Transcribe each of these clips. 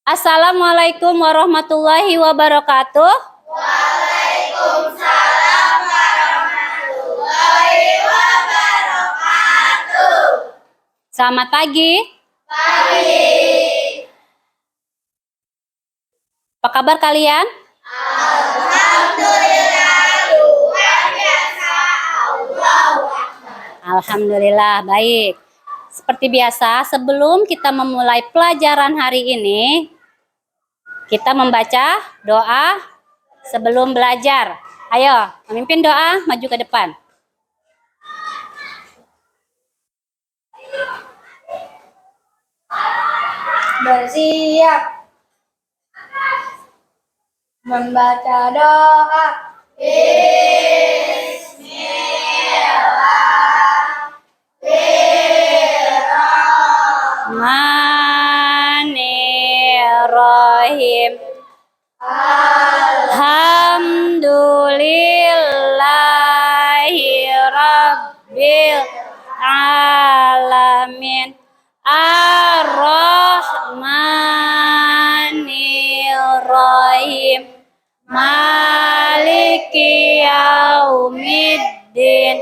Assalamualaikum warahmatullahi wabarakatuh. Waalaikumsalam warahmatullahi wabarakatuh. Selamat pagi. Pagi. Apa kabar kalian? Alhamdulillah, luar biasa. Allahu Akbar. Alhamdulillah, baik. Seperti biasa, sebelum kita memulai pelajaran hari ini, kita membaca doa sebelum belajar. Ayo, memimpin doa, maju ke depan. Bersiap membaca doa. Bismillahirrahmanirrahim. Alhamdulillahi rabbil alamin. Ar-Rahmanirrahim. Maliki yaumiddin.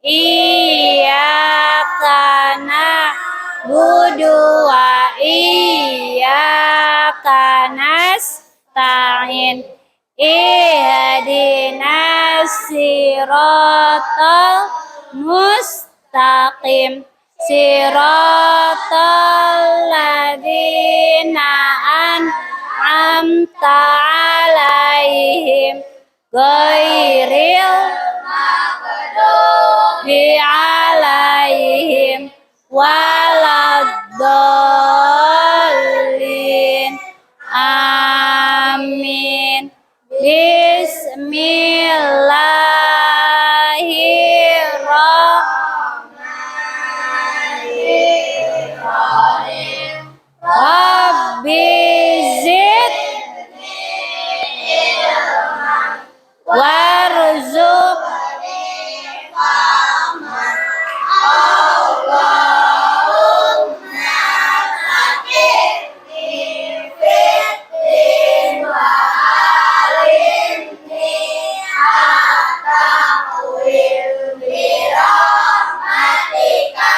Iyyaka na'budu wa iyyaka nasta'in. Ihdinas siratal mustaqim. Siratal ladzina an'amta 'alaihim ghairil maghdubi 'alaihim waladdallin. Amin. Bismillahirrahmanirrahim. Rabbi zidni ilman warzuqni fahman. Allahumma fakirni fiddin wa alimni at-ta'wil birahmatika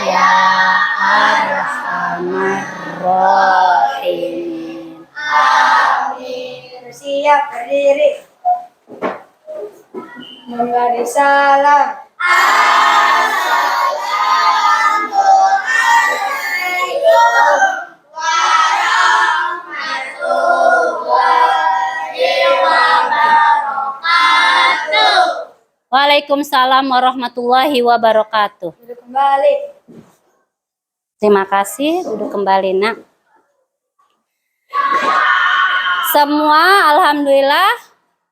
ya arhamar rahimin. Amin. Bersiap berdiri. Memberi salam. Assalamualaikum warahmatullahi wabarakatuh. Waalaikumsalam warahmatullahi wabarakatuh. Duduk kembali. Terima kasih, duduk kembali nak. Semua alhamdulillah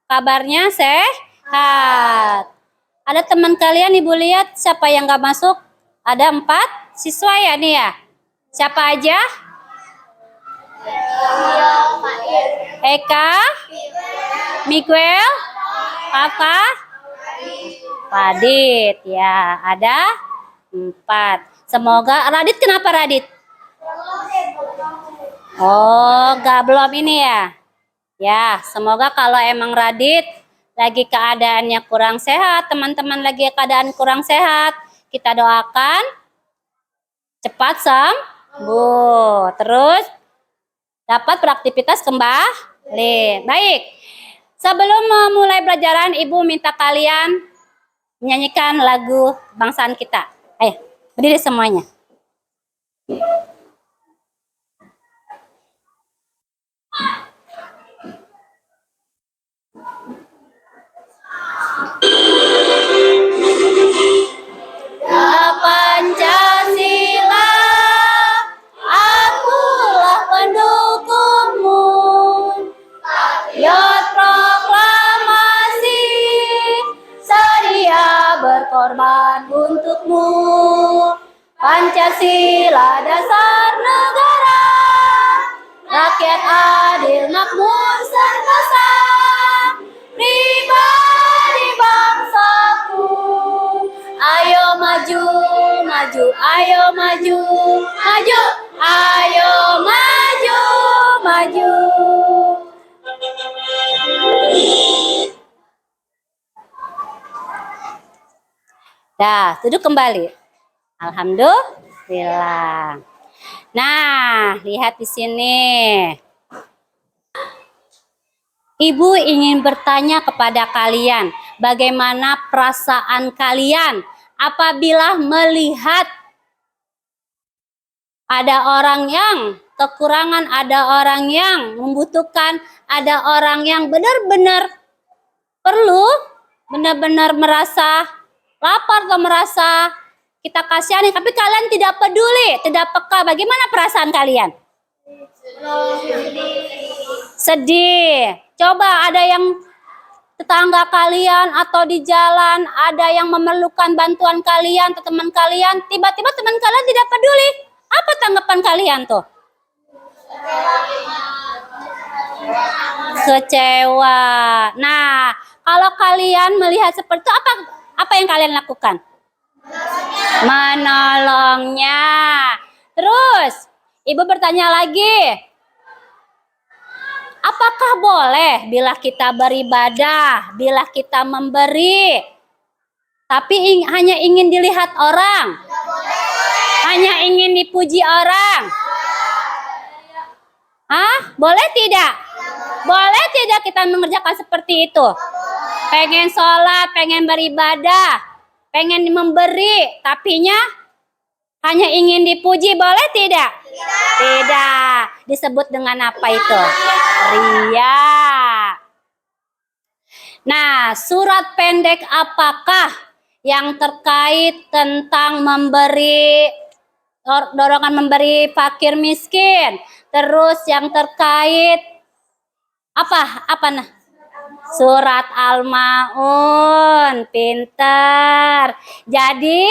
kabarnya sehat. Ada teman kalian ibu lihat siapa yang gak masuk? Ada 4 siswa ya nih ya. Siapa aja? Eka, Miguel, Kakak, Radit ya, ada 4. Semoga Radit, kenapa Radit? Oh, belum ini ya. Ya, semoga kalau emang Radit lagi keadaannya kurang sehat, teman-teman lagi keadaan kurang sehat, kita doakan cepat sembuh. Terus dapat beraktivitas kembali. Baik. Sebelum memulai pelajaran, Ibu minta kalian menyanyikan lagu kebangsaan kita. Ayo, berdiri semuanya. Pancasila, akulah pendukungmu. Patriot proklamasi, sedia berkorban untukmu. Pancasila dasar negara, rakyat adil makmur sentosa, pribadi bangsaku. Ayo maju, maju, ayo maju, maju, ayo maju, Dah, duduk kembali. Alhamdulillah. Nah, lihat di sini. Ibu ingin bertanya kepada kalian, bagaimana perasaan kalian apabila melihat ada orang yang kekurangan, ada orang yang membutuhkan, ada orang yang benar-benar perlu, benar-benar merasa lapar atau merasa kita kasihani, tapi kalian tidak peduli, tidak peka. Bagaimana perasaan kalian? Sedih. Coba ada yang tetangga kalian atau di jalan ada yang memerlukan bantuan kalian atau teman kalian, tiba-tiba teman kalian tidak peduli. Apa tanggapan kalian tuh? Kecewa. Nah, kalau kalian melihat seperti itu, apa yang kalian lakukan? Menolongnya. Terus, ibu bertanya lagi. Apakah boleh bila kita beribadah, bila kita memberi, tapi hanya ingin dilihat orang? Hanya ingin dipuji orang? Hah? Boleh tidak? Boleh tidak kita mengerjakan seperti itu? Pengen sholat, pengen beribadah, pengen memberi, tapinya hanya ingin dipuji, boleh tidak? Tidak. Disebut dengan apa itu? Ria. Nah, surat pendek apakah yang terkait tentang memberi, dorongan memberi fakir miskin? Terus yang terkait apa nah? Surat Al-Maun, pinter. Jadi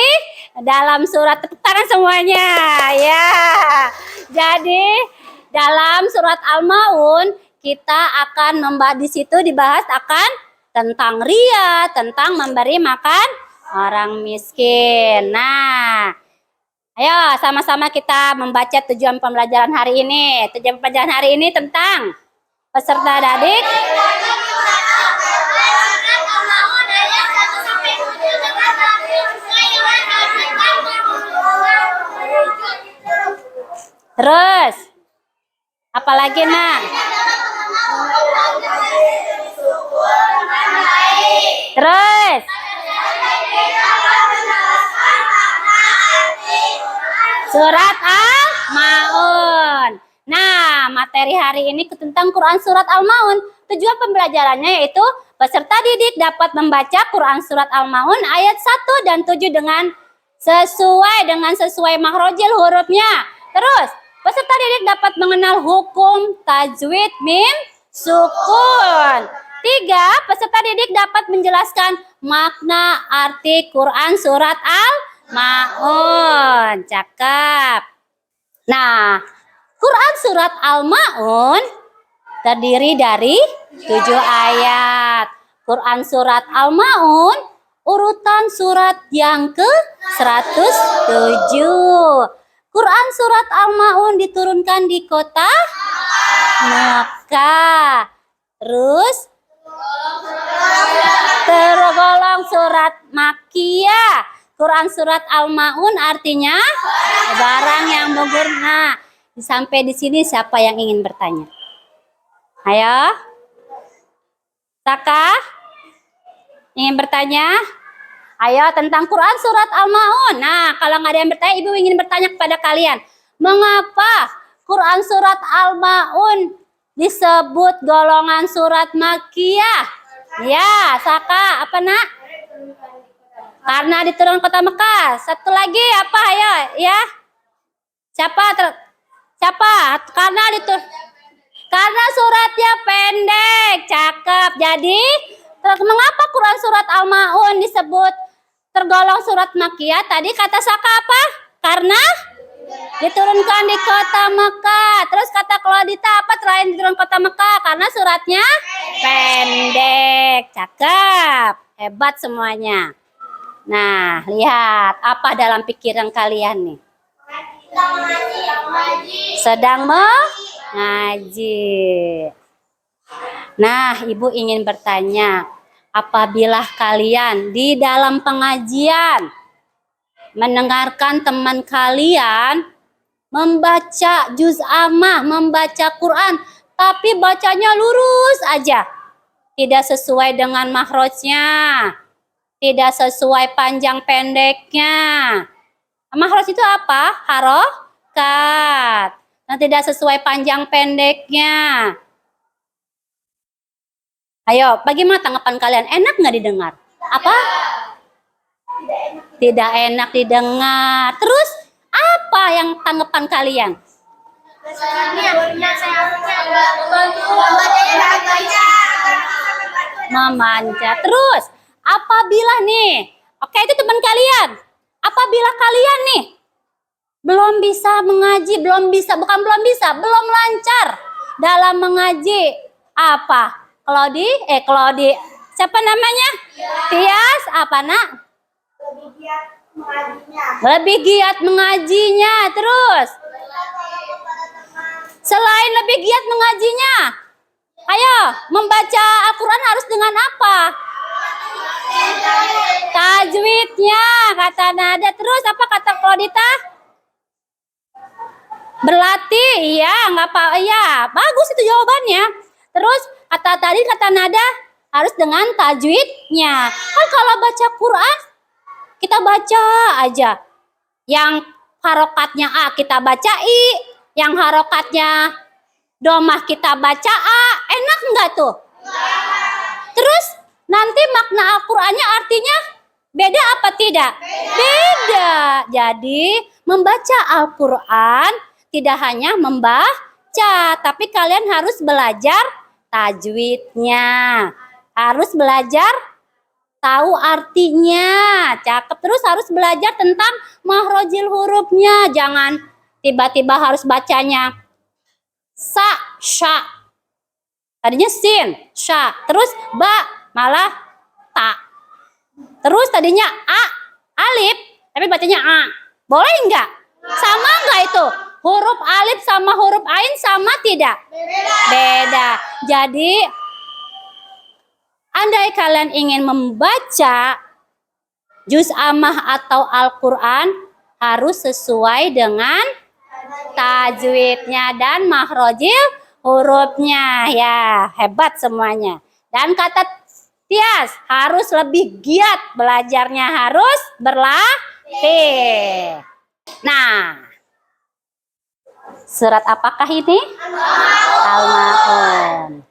dalam surat, tepuk tangan semuanya, ya. Jadi dalam surat Al-Maun kita akan membahas, di situ dibahas akan tentang ria, tentang memberi makan orang miskin. Nah, ayo sama-sama kita membaca tujuan pembelajaran hari ini. Tujuan pembelajaran hari ini tentang peserta didik. Terus, apalagi nak? Terus, surat Al-Maun. Nah, materi hari ini tentang Quran surat Al-Maun. Tujuan pembelajarannya yaitu peserta didik dapat membaca Quran surat Al-Maun ayat 1 dan 7 dengan sesuai makhrojil hurufnya. Terus, peserta didik dapat mengenal hukum tajwid mim sukun. 3. Peserta didik dapat menjelaskan makna arti Quran surat Al-Maun. Cakep. Nah, Quran surat Al-Maun terdiri dari 7 ayat. Quran surat Al-Maun urutan surat yang ke-107. Quran surat Al-Maun diturunkan di kota Mekah. Terus tergolong surat Makkiyah. Quran surat Al-Maun artinya barang yang berguna. Sampai di sini siapa yang ingin bertanya? Ayo. Saka? Ingin bertanya? Ayo tentang Quran surat Al-Maun. Nah, kalau nggak ada yang bertanya, ibu ingin bertanya kepada kalian. Mengapa Quran surat Al-Maun disebut golongan surat Makkiyah? Ya, Saka, apa nak? Karena diturunkan kota Mekah. Satu lagi apa? Ayo, ya. Siapa? Karena suratnya pendek. Cakep. Jadi, mengapa Quran surat Al-Maun disebut tergolong surat Makkiyah? Tadi kata Saka apa? Karena diturunkan di kota Mekah. Terus kata Claudita apa selain diturunkan kota Mekah? Karena suratnya pendek. Cakep. Hebat semuanya. Nah, lihat apa dalam pikiran kalian nih? Sedang mengaji. Nah, ibu ingin bertanya, apabila kalian di dalam pengajian mendengarkan teman kalian membaca juz ammah, membaca Quran, tapi bacanya lurus aja, tidak sesuai dengan makhrajnya, tidak sesuai panjang pendeknya. Makhraj itu apa? Harokat. Nah, tidak sesuai panjang pendeknya. Ayo, bagaimana tanggapan kalian? Enak nggak didengar? Apa? Tidak enak didengar. Terus apa yang tanggapan kalian? Memanja. Terus apabila nih, oke itu teman kalian. Apabila kalian nih belum bisa mengaji, belum lancar dalam mengaji, apa? Claudi, siapa namanya? Tias, apa nak? Lebih giat mengajinya. Terus selain lebih giat mengajinya, ayo membaca Al-Quran harus dengan apa? Tajwidnya, kata Nada. Terus apa kata Claudita? Berlatih, iya, nggak apa, iya, bagus itu jawabannya. Terus kata Nada harus dengan tajwidnya. Kan kalau baca Quran kita baca aja. Yang harokatnya A kita baca I, yang harokatnya domah kita baca A. Enak nggak tuh? Terus nanti makna Al-Qur'annya artinya beda apa tidak? Beda. Jadi membaca Al-Qur'an tidak hanya membaca, tapi kalian harus belajar tajwidnya. Harus belajar tahu artinya. Cakep. Terus harus belajar tentang makhrajil hurufnya. Jangan tiba-tiba harus bacanya sa, sya. Tadinya sin, sya. Terus ba, malah ta. Terus tadinya a, alif, tapi bacanya a. Boleh enggak? Sama enggak itu? Huruf alif sama huruf ain sama tidak? Beda. Jadi andai kalian ingin membaca juz ammah atau Al-Quran harus sesuai dengan tajwidnya dan makhrajil hurufnya. Ya, hebat semuanya. Dan kata Tias harus lebih giat belajarnya, harus berlatih. Nah, surat apakah ini? Al-Maun.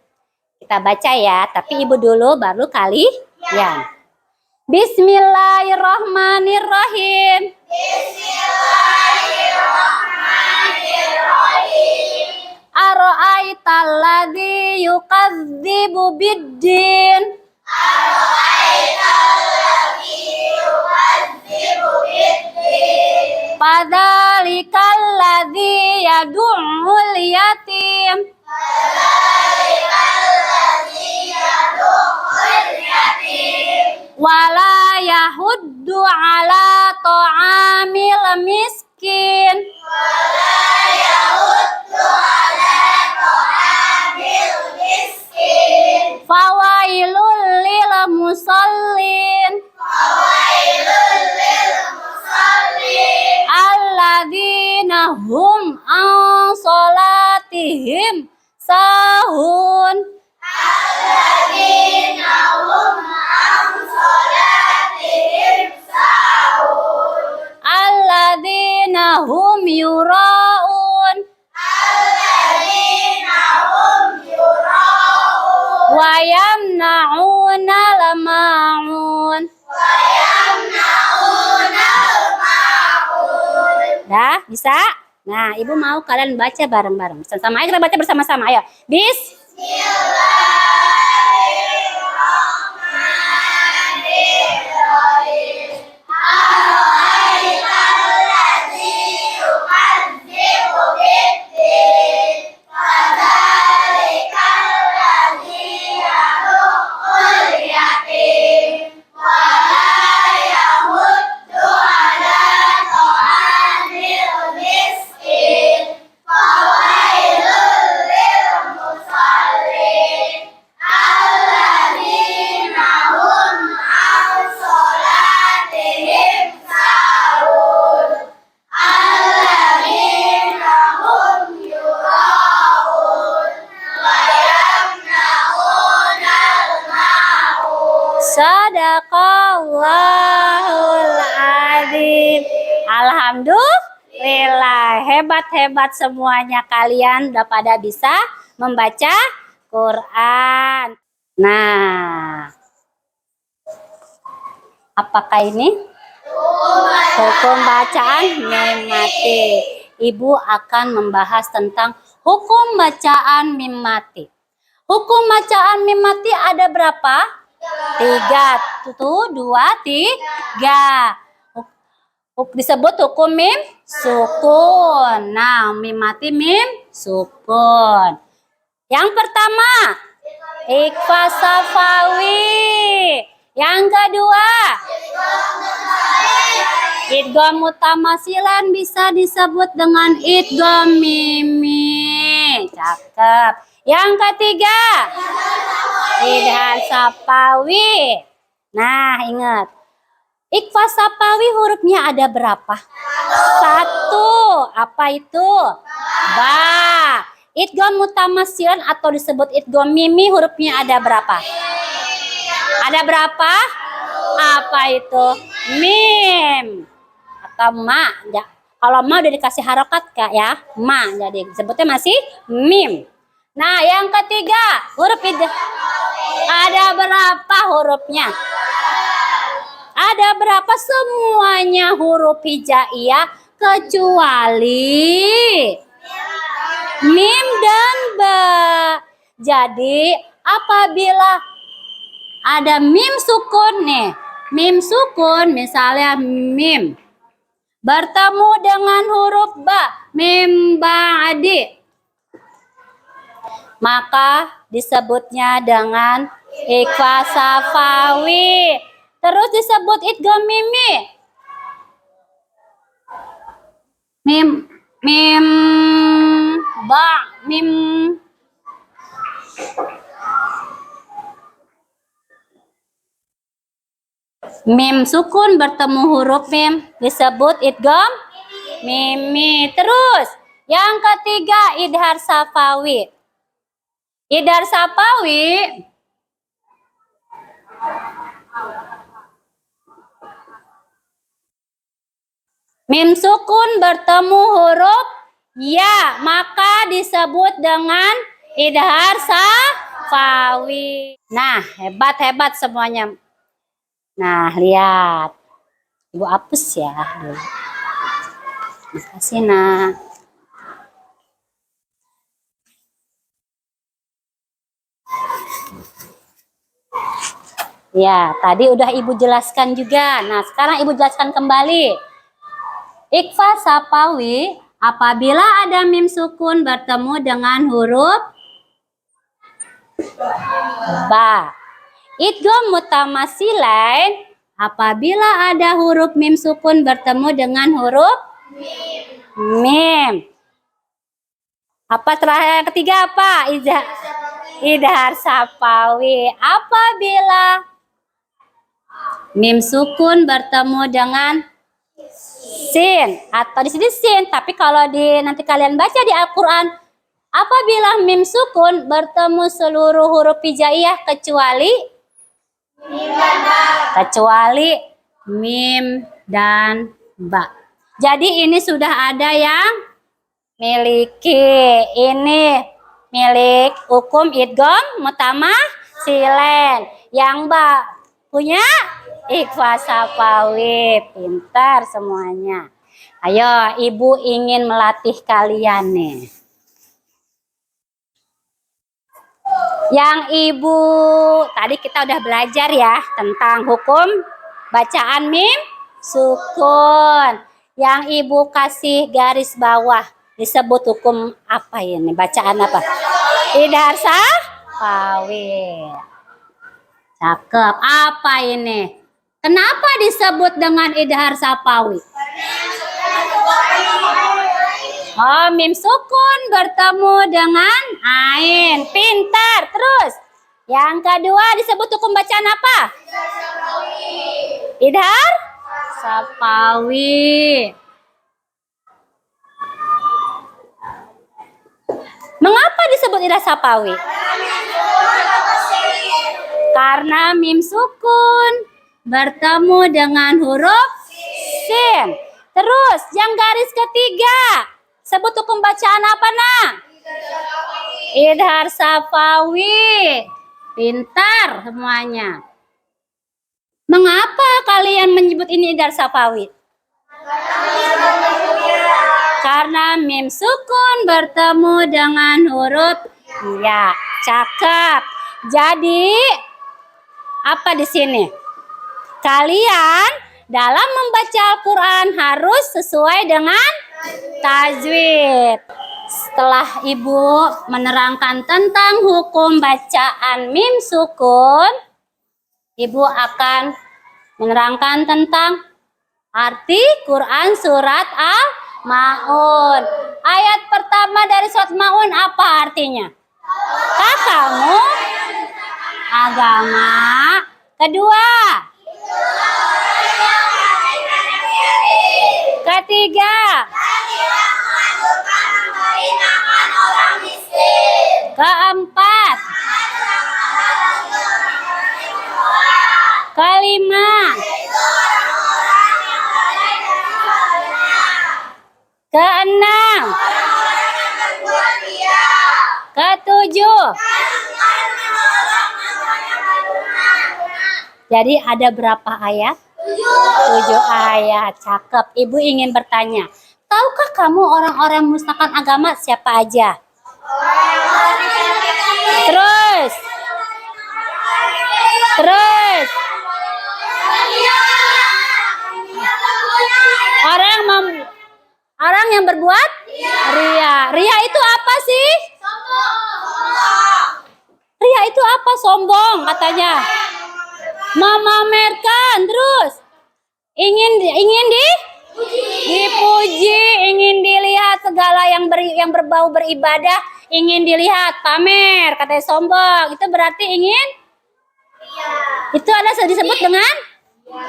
Kita baca ya, tapi ibu dulu baru kalian. Bismillahirrahmanirrahim. Bismillahirrahmanirrahim. Ara'aital ladzi yukadzibu biddin. Ara'aital ladzi yukadzibu biddin. Padzalikal ladzi yad'ul yatim. Wala yahuddu ala ta'amil miskin. Wala yahuddu ala ta'amil miskin. Fawailul lil musallin. Fawailul lil musallin. Alladzina hum an salatihim sahun. Alladzina hum an salatihim sahun. Alladzina hum yura'un. Alladzina hum yura'un. Wa yamna'una al-ma'un. Wa yamna'una al-ma'un. Dah, bisa? Nah, ibu mau kalian baca bareng-bareng. Sama aja kita baca bersama-sama. Ayo. Bismillahirrahmanirrahim. Ara'aital ladzi yukadzibu biddin. Fadzalikal ladzi yad'ul yatim. Wa la yahuddu ala ta'amil miskin. Fawailul lil musallin. Sadaqallahul adzim. Alhamdulillah, hebat-hebat semuanya, kalian udah pada bisa membaca Quran. Nah, apakah ini? Hukum bacaan mim mati. Ibu akan membahas tentang hukum bacaan mim mati. Hukum bacaan mim mati ada berapa? 3. 1, 2, 3. Disebut hukum mim sukun. Nah, mim mati mim sukun. Yang pertama, ikhfa safawi. Yang kedua, idgham mutamasilan bisa disebut dengan idgham mimi. Cakep. Yang ketiga, idhar safawi. Nah, ingat. Ikhfa safawi hurufnya ada berapa? 1. Apa itu? Ba. Idgham mutamasilan atau disebut idgham mimi hurufnya ada berapa? Ada berapa? Apa itu? Mim atau ma. Kalau ma udah dikasih harokat kak ya, ma. Jadi sebutnya masih mim. Nah, yang ketiga, huruf ada berapa hurufnya? Ada berapa? Semuanya huruf hijaiyah kecuali mim dan ba. Jadi apabila ada mim sukun nih, mim sukun misalnya mim bertemu dengan huruf ba, mim ba'di, maka disebutnya dengan ikhfa safawi. Terus disebut idgham mimi. Mim ba, mim sukun bertemu huruf mim disebut idgham mimi. Terus yang ketiga, idhar safawi. Idhar safawi mim sukun bertemu huruf ya, maka disebut dengan idhar safawi. Nah, hebat-hebat semuanya. Nah, lihat. Ibu hapus ya dulu. Makasih, nak. Ya, tadi udah Ibu jelaskan juga. Nah, sekarang Ibu jelaskan kembali. Ikhfa safawi apabila ada mim sukun bertemu dengan huruf ba. Idgham mutamasilain apabila ada huruf mim sukun bertemu dengan huruf mim. Apa terakhir? Ketiga apa? Idhar safawi apabila mim sukun bertemu dengan sin atau di sini sin, tapi kalau nanti kalian baca di Al-Qur'an apabila mim sukun bertemu seluruh huruf hijaiyah kecuali mim dan ba. Jadi ini sudah ada yang miliki. Ini milik hukum idgham mutamasilan. Yang ba punya ikhfa safawi. Pintar semuanya. Ayo, Ibu ingin melatih kalian nih. Yang Ibu tadi kita udah belajar ya tentang hukum bacaan mim sukun. Yang Ibu kasih garis bawah disebut hukum apa ini? Bacaan apa? Idhar safawi. Cakep. Apa ini? Kenapa disebut dengan idhar safawi? Oh, mim sukun bertemu dengan ain. Pintar. Terus, yang kedua disebut hukum bacaan apa? Idhar safawi. Mengapa disebut idhar safawi? Karena mim sukun bertemu dengan huruf sin. Terus yang garis ketiga, sebut hukum bacaan apa, Nak? Idhar Safawi. Pintar semuanya. Mengapa kalian menyebut ini idhar Safawi? Karena mim sukun bertemu dengan huruf ya. Cakep. Jadi apa di sini? Kalian dalam membaca Al-Quran harus sesuai dengan tajwid. Setelah Ibu menerangkan tentang hukum bacaan mim sukun, Ibu akan menerangkan tentang arti Quran surat Al-Ma'un. Ayat pertama dari surat Ma'un apa artinya? Kamu agama. Kedua. Ketiga. Keempat. Kelima. Keenam. Ketujuh. Jadi ada berapa ayat? 7 ayat. Cakep. Ibu ingin bertanya, tahukah kamu orang-orang memusnahkan agama siapa aja? Terus. Orang yang berbuat ria. Ria itu apa sih? Ria itu apa? Sombong katanya. Memamerkan. Terus ingin dipuji, ingin dilihat segala yang berbau beribadah, ingin dilihat, pamer, katanya sombong. Itu berarti ingin. Itu ada disebut dengan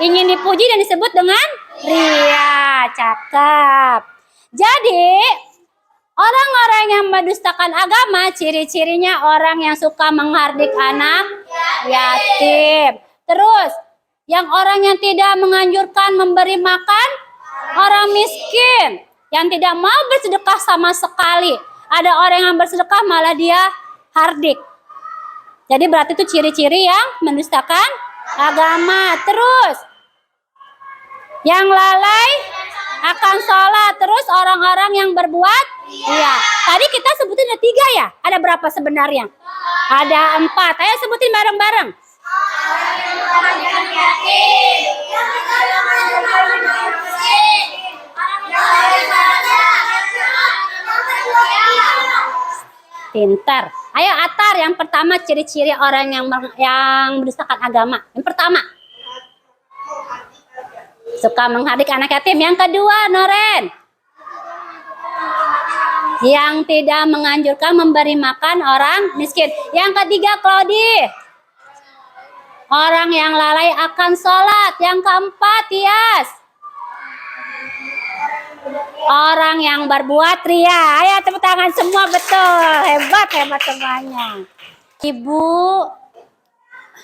ingin dipuji dan disebut dengan ria. Cakep. Jadi orang-orang yang mendustakan agama, ciri-cirinya orang yang suka menghardik anak yatim. Terus, yang orang yang tidak menganjurkan memberi makan orang miskin, yang tidak mau bersedekah sama sekali. Ada orang yang bersedekah malah dia hardik. Jadi berarti itu ciri-ciri yang mendustakan agama. Terus, yang lalai akan sholat. Terus orang-orang yang berbuat iya. Tadi kita sebutin ada 3 ya? Ada berapa sebenarnya? Ada 4. Ayo sebutin bareng-bareng. Pintar. Ayo Atar, yang pertama ciri-ciri orang yang mendustakan agama. Yang pertama, suka menghardik anak yatim. Yang kedua, Noren, yang tidak menganjurkan memberi makan orang miskin. Yang ketiga, Claudi, orang yang lalai akan sholat. Yang keempat, Tias, orang yang berbuat ria. Ayo tepuk tangan semua, betul. Hebat semuanya. Ibu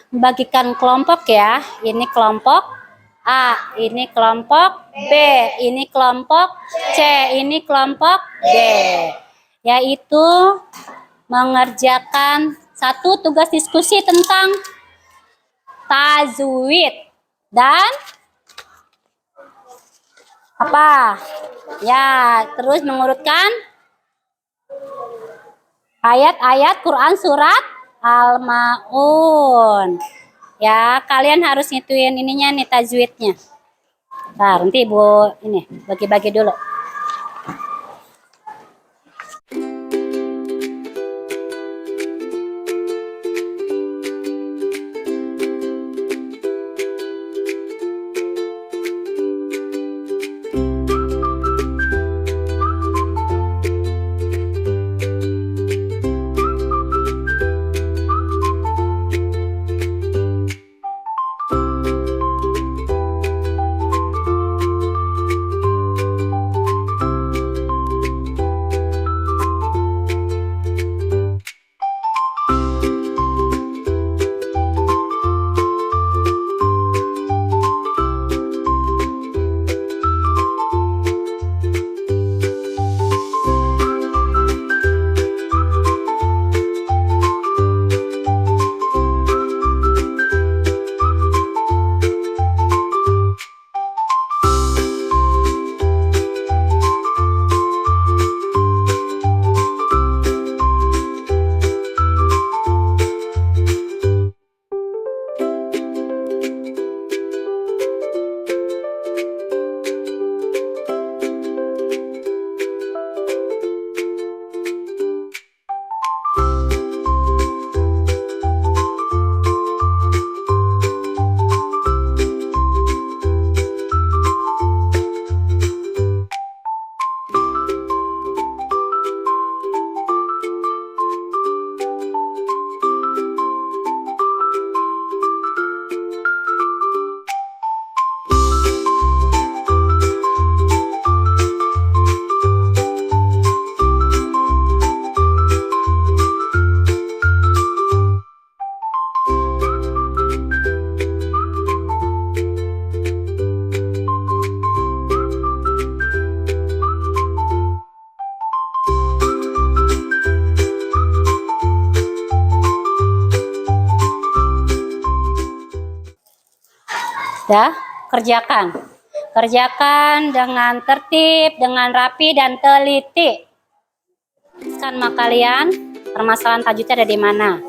bagikan kelompok ya. Ini kelompok A, ini kelompok B, ini kelompok C, ini kelompok D. Yaitu mengerjakan satu tugas diskusi tentang tajwid dan apa? Ya, terus mengurutkan ayat-ayat Quran surat Al-Ma'un. Ya, kalian harus ngituin ininya nih, tajwidnya. Nah, nanti Ibu ini bagi-bagi dulu. Dah, kerjakan. Kerjakan dengan tertib, dengan rapi dan teliti. Kan sama kalian permasalahan tajwidnya ada di mana?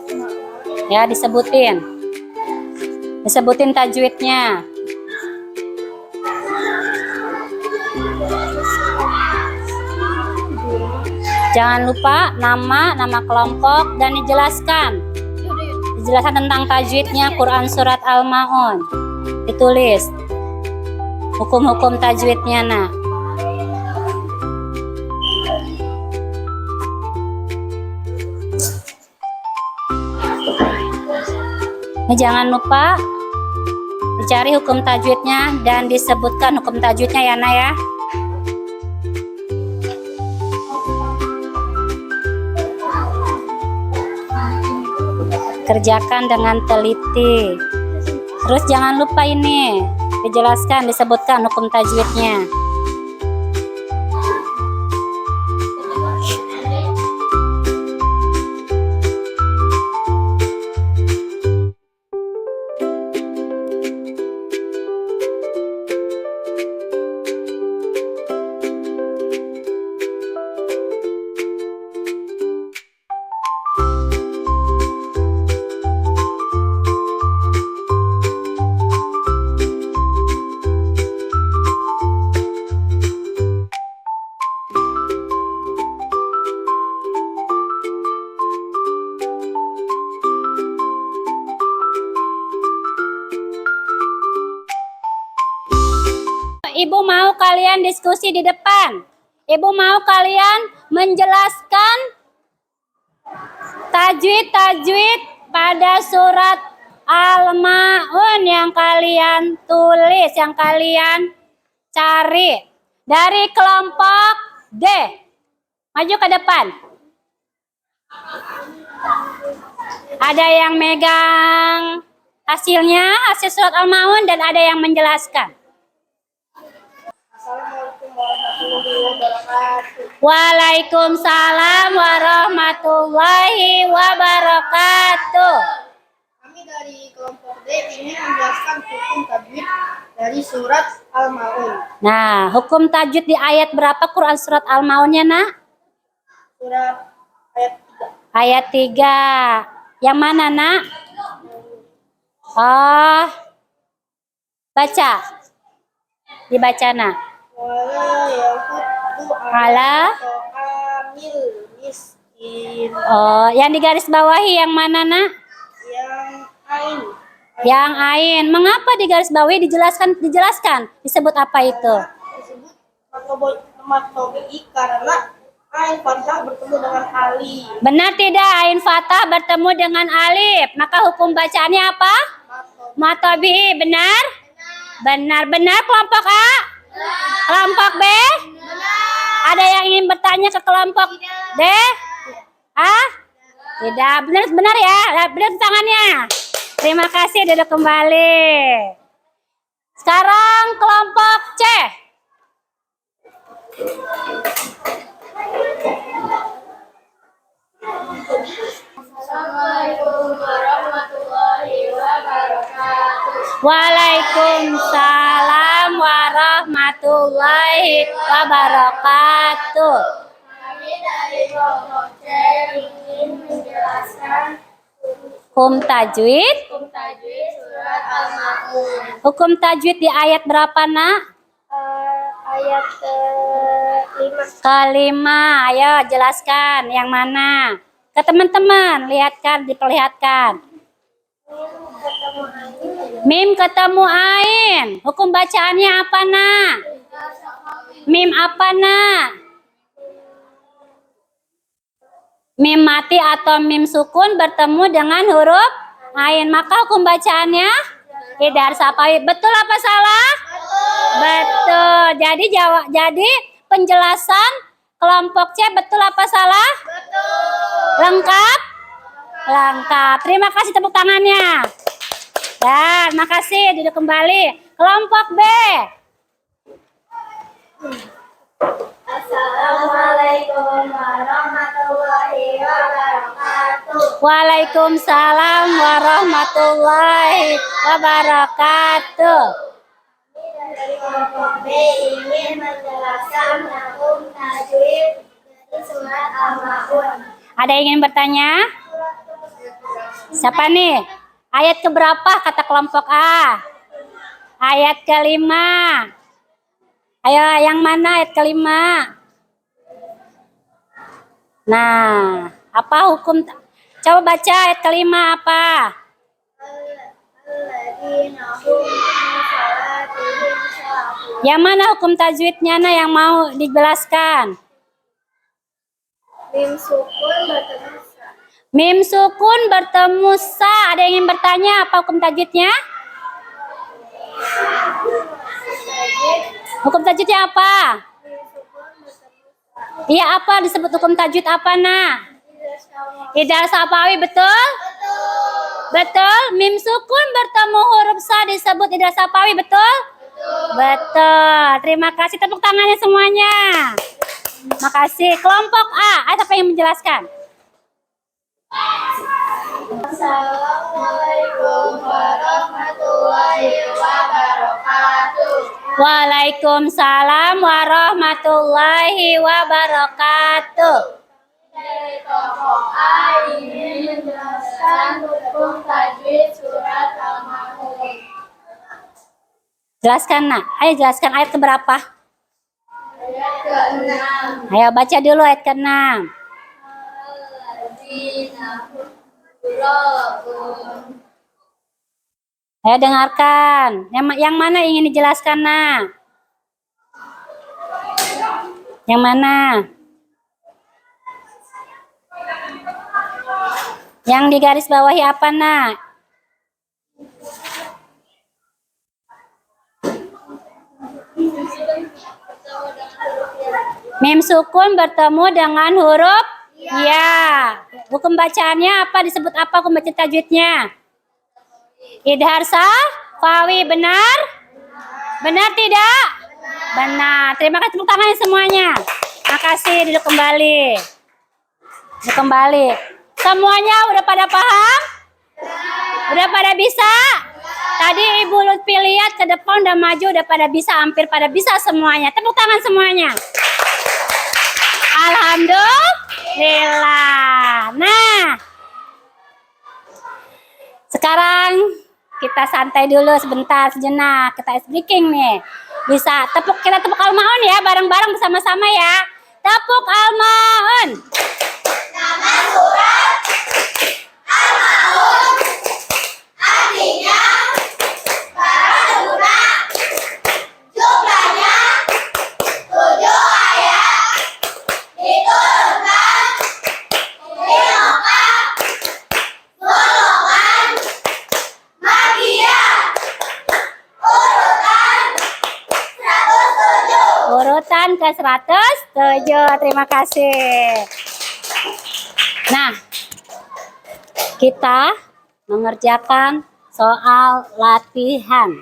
Ya, disebutin. Disebutin tajwidnya. Jangan lupa nama kelompok dan dijelaskan. Dijelaskan tentang tajwidnya Quran Surat Al-Ma'un. Ditulis hukum-hukum tajwidnya, nak. Ini jangan lupa dicari hukum tajwidnya dan disebutkan hukum tajwidnya ya, nak ya. Kerjakan dengan teliti. Terus jangan lupa ini dijelaskan, disebutkan hukum tajwidnya. Ibu mau kalian diskusi di depan. Ibu mau kalian menjelaskan tajwid pada surat Al-Ma'un yang kalian tulis, yang kalian cari dari kelompok D. Maju ke depan. Ada yang megang hasilnya, hasil surat Al-Ma'un, dan ada yang menjelaskan. Assalamualaikum warahmatullahi wabarakatuh. Waalaikumsalam warahmatullahi wabarakatuh. Kami dari kelompok D ingin menjelaskan hukum tajwid dari surat Al-Ma'un. Nah, hukum tajwid di ayat berapa Quran surat Al-Ma'unnya, nak? Surat ayat 3. Ayat 3. Yang mana, nak? Oh, baca. Dibaca, nak. Wala yahudu Ala. ta'amil miskin. Oh, yang digaris bawahi yang mana, nak? Yang ain. Yang ain. Mengapa digaris bawahi? Dijelaskan. Disebut apa itu? Disebut matobi karena ain fathah bertemu dengan alif. Benar tidak? Ain fathah bertemu dengan alif. Maka hukum bacaannya apa? Matobi. Benar? Benar. Benar kelompok A? Kelompok B? Ada yang ingin bertanya ke kelompok D? A? Tidak. Benar ya? Benar tangannya. Terima kasih, duduk kembali. Sekarang kelompok C. Assalamualaikum warahmatullahi wabarakatuh. Waalaikumsalam warahmatullahi wabarakatuh. Kami dari kelompok C ingin menjelaskan Hukum tajwid. hukum tajwid surat Al-Ma'un. Hukum tajwid di ayat berapa, nak? Ayat ke-5. Kelima. Ayo jelaskan yang mana? Ke teman-teman, lihatkan, diperlihatkan. Mim ketemu ain. Hukum bacaannya apa, nak? Mim apa, nak? Mim mati atau mim sukun bertemu dengan huruf ain. Maka hukum bacaannya idhar safawi. Betul apa salah? Betul. Jadi penjelasan kelompok C betul apa salah? Lengkap? Lengkap. Terima kasih, tepuk tangannya. Dan makasih, duduk kembali. Kelompok B. Assalamualaikum warahmatullahi wabarakatuh. Waalaikumsalam warahmatullahi wabarakatuh. Kelompok B ingin menjelaskan hukum tajwid dari surat Al-Ma'un. Ada yang ingin bertanya? Siapa nih? Ayat keberapa kata kelompok A? Ayat kelima. Ayo, yang mana ayat kelima? Nah, apa hukum? Coba baca ayat kelima apa? Alladzina hum fi salatihim sahun. Yang mana hukum tajwidnya, nah, yang mau dijelaskan? Mim sukun bertemu sa. Mim sukun bertemu sa. Ada yang ingin bertanya apa hukum tajwidnya? Hukum tajwidnya apa? Mim sukun bertemu sa. Iya, apa disebut hukum tajwid apa, nah? Idza syawal. Idal sapawi, betul? Betul. Mim sukun bertemu huruf sa disebut idal sapawi, betul? Betul. Terima kasih, tepuk tangannya semuanya. Makasih. Kelompok A, ada apa yang menjelaskan? Assalamualaikum warahmatullahi wabarakatuh. Waalaikumsalam warahmatullahi wabarakatuh. Dari kelompok A ingin menjelaskan hukum tajwid surat Al-Ma'un. Jelaskan, nak. Ayo jelaskan ayat keberapa? Ayat ke-6. Ayo baca dulu ayat ke-6. Alladzina hum yura'un. Ayo dengarkan. Yang mana ingin dijelaskan, nak? Yang mana? Yang di garis bawahi apa, nak? Mim sukun bertemu dengan huruf ya. Hukum bacaannya apa? Disebut apa hukum baca tajwidnya? Idhar safawi, benar? Benar tidak? Benar. Terima kasih, tepuk tangan semuanya. Makasih, duduk kembali. Duduk kembali. Semuanya udah pada paham? Udah pada bisa? Tadi Ibu Lutfi lihat ke depan udah maju, udah pada bisa, hampir pada bisa semuanya. Tepuk tangan semuanya. Alhamdulillah. Nah, sekarang kita santai dulu sebentar, sejenak. Kita ice breaking nih. Bisa kita tepuk Al-Ma'un ya, bareng-bareng bersama-sama ya. Tepuk Al-Ma'un. Nama surat Al-Ma'un artinya para surat, jumlahnya 7 ayat, diturunkan di Mekah, golongan Makkiyah, urutan 107. Urutan ke 107. Terima kasih. Nah, kita mengerjakan soal latihan.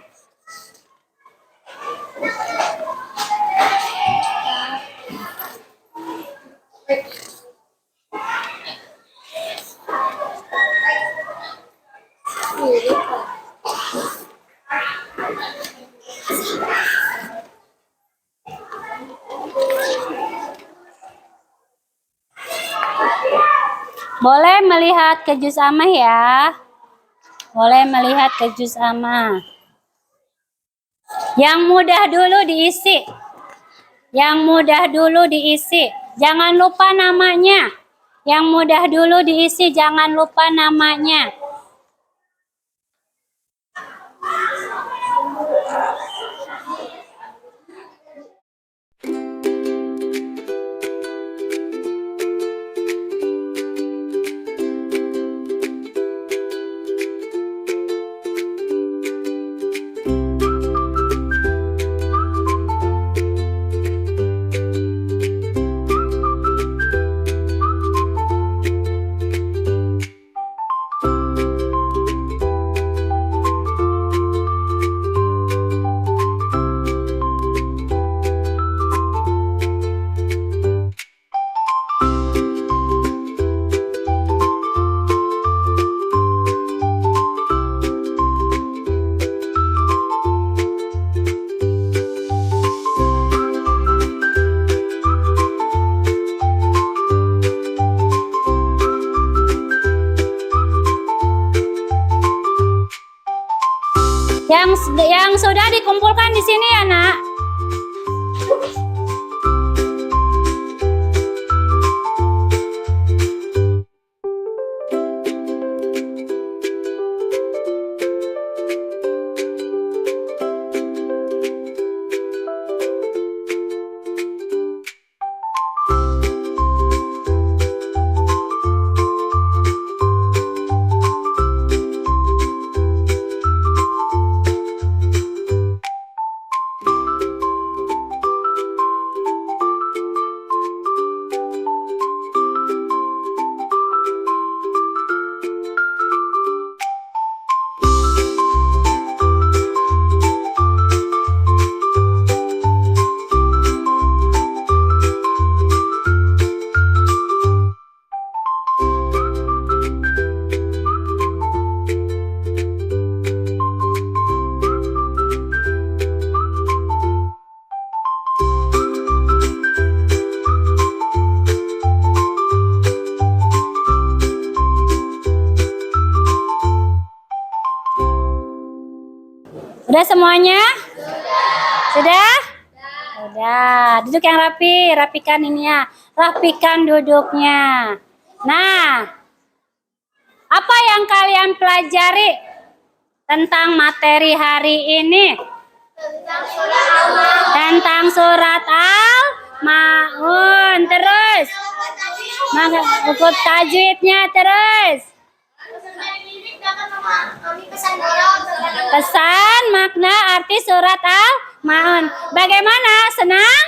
Boleh melihat ke juz amma ya. Boleh melihat ke juz amma. Yang mudah dulu diisi. Yang mudah dulu diisi. Jangan lupa namanya. Yang mudah dulu diisi, jangan lupa namanya. Yang sudah dikumpulkan di sini ya, Nak. Sudah semuanya? Sudah? Sudah. Duduk yang rapi, rapikan ini ya. Rapikan duduknya. Nah, apa yang kalian pelajari tentang materi hari ini? Tentang surat Al-Maun. Terus? Buku tajwidnya terus. Pesan, makna, arti surat Al-Maun. Bagaimana? Senang?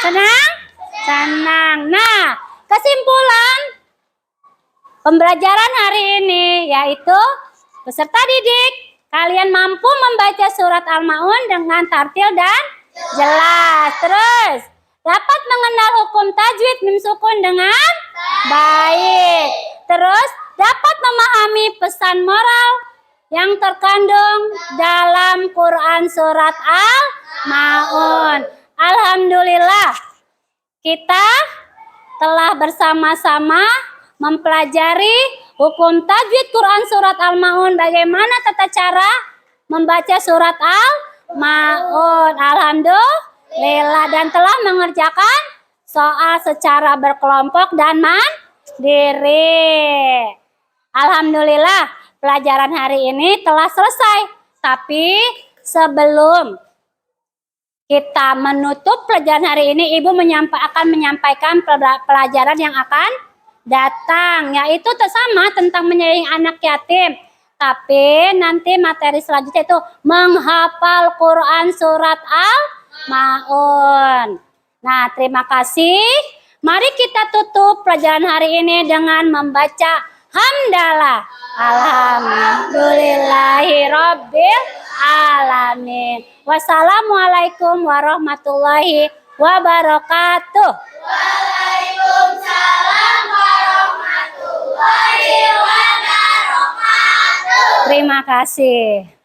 Senang? Senang. Nah, kesimpulan pembelajaran hari ini yaitu peserta didik, kalian mampu membaca surat Al-Maun dengan tartil dan jelas. Terus, dapat mengenal hukum tajwid mim sukun dengan baik. Terus, dapat memahami pesan moral yang terkandung dalam Quran surat Al-Maun. Alhamdulillah, kita telah bersama-sama mempelajari hukum tajwid Quran surat Al-Maun. Bagaimana tata cara membaca surat Al-Maun. Alhamdulillah, dan telah mengerjakan soal secara berkelompok dan mandiri. Alhamdulillah, pelajaran hari ini telah selesai. Tapi sebelum kita menutup pelajaran hari ini, Ibu akan menyampaikan pelajaran yang akan datang, yaitu sama tentang menyayangi anak yatim. Tapi nanti materi selanjutnya itu menghafal Quran surat Al-Maun. Nah, terima kasih. Mari kita tutup pelajaran hari ini dengan membaca hamdalah. Alhamdulillahirabbil alamin. Wassalamualaikum warahmatullahi wabarakatuh. Waalaikumsalam warahmatullahi wabarakatuh. Terima kasih.